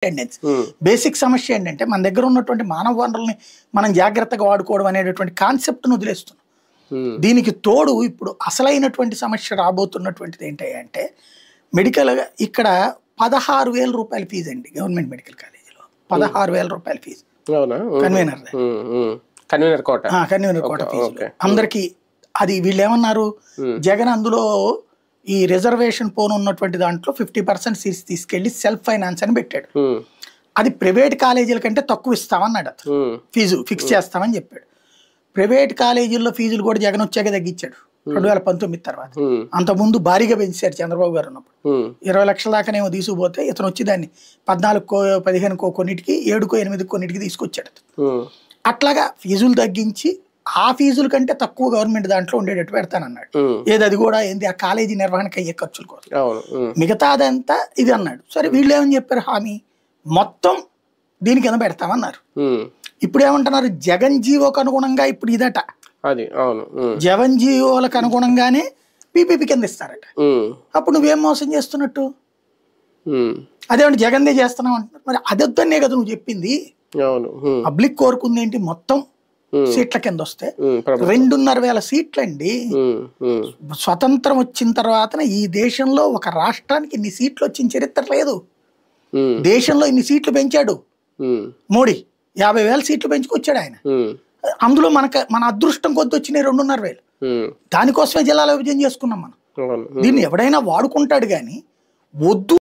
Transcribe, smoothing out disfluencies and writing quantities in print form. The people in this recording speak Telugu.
టెండెన్సీ. బేసిక్ సమస్య ఏంటంటే మన దగ్గర ఉన్నటువంటి మానవ వనరుల్ని మనం జాగ్రత్తగా వాడుకోవడం అనేటటువంటి కాన్సెప్ట్ను వదిలేస్తున్నాం. దీనికి తోడు ఇప్పుడు అసలైనటువంటి సమస్య రాబోతున్నటువంటిది ఏంటంటే మెడికల్ ఇక్కడ 16,000 రూపాయల ఫీజు అండి గవర్నమెంట్ మెడికల్ కాలేజీలో. 16,000 రూపాయల ఫీజు కన్వీనర్ కోట ఫీజు అందరికి. అది వీళ్ళు ఏమన్నారు, జగన్ అందులో ఈ రిజర్వేషన్ పోను ఉన్నటువంటి దాంట్లో 50% సీట్స్ తీసుకెళ్లి సెల్ఫ్ ఫైనాన్స్ అని పెట్టాడు. అది ప్రైవేట్ కాలేజీల కంటే తక్కువ ఇస్తామన్నాడు, అతను ఫీజు ఫిక్స్ చేస్తామని చెప్పాడు. ప్రైవేట్ కాలేజీల్లో ఫీజులు కూడా జగన్ వచ్చాక తగ్గించాడు 2019 తర్వాత. అంతకుముందు భారీగా పెంచారు చంద్రబాబు గారు ఉన్నప్పుడు. 20 లక్షల దాకానేమో తీసుకుపోతే ఇతను వచ్చి దాన్ని 14కో 15కో కొన్నిటికి 7కో 8కో కొన్నిటికి తీసుకొచ్చాడు. అట్లాగా ఫీజులు తగ్గించి ఆ ఫీజుల కంటే తక్కువ గవర్నమెంట్ దాంట్లో ఉండేటట్టు పెడతానన్నాడు. ఏది అది కూడా ఏంది ఆ కాలేజీ నిర్వహణకు అయ్యే ఖర్చుల కోసం, మిగతాదంతా ఇది అన్నాడు. సరే వీళ్ళు ఏమని చెప్పారు, హామీ మొత్తం దీని కింద పెడతామన్నారు. ఇప్పుడు ఏమంటున్నారు, జగన్ జీవోకు అనుగుణంగా ఇప్పుడు ఇదట, జగన్ జీవోలకు అనుగుణంగానే పీపీపీ కింద ఇస్తారట. అప్పుడు నువ్వేం మోసం చేస్తున్నట్టు, అదేమంటే జగన్దే చేస్తున్నావు అంటున్నారు. మరి అదొద్దనే కదా నువ్వు చెప్పింది. పబ్లిక్ కోరుకుంది ఏంటి, మొత్తం సీట్ల కింద వస్తే 2,500,000 సీట్లు అండి. స్వతంత్రం వచ్చిన తర్వాత ఈ దేశంలో ఒక రాష్ట్రానికి ఇన్ని సీట్లు వచ్చిన చరిత్ర లేదు. దేశంలో ఇన్ని సీట్లు పెంచాడు మోడీ, 50,000 సీట్లు పెంచుకొచ్చాడు ఆయన. అందులో మన అదృష్టం కొద్ది వచ్చినాయి 2,500,000. దానికోసమే జిల్లాల విభజన చేసుకున్నాం మనం. దీన్ని ఎవడైనా వాడుకుంటాడు కానీ వద్దు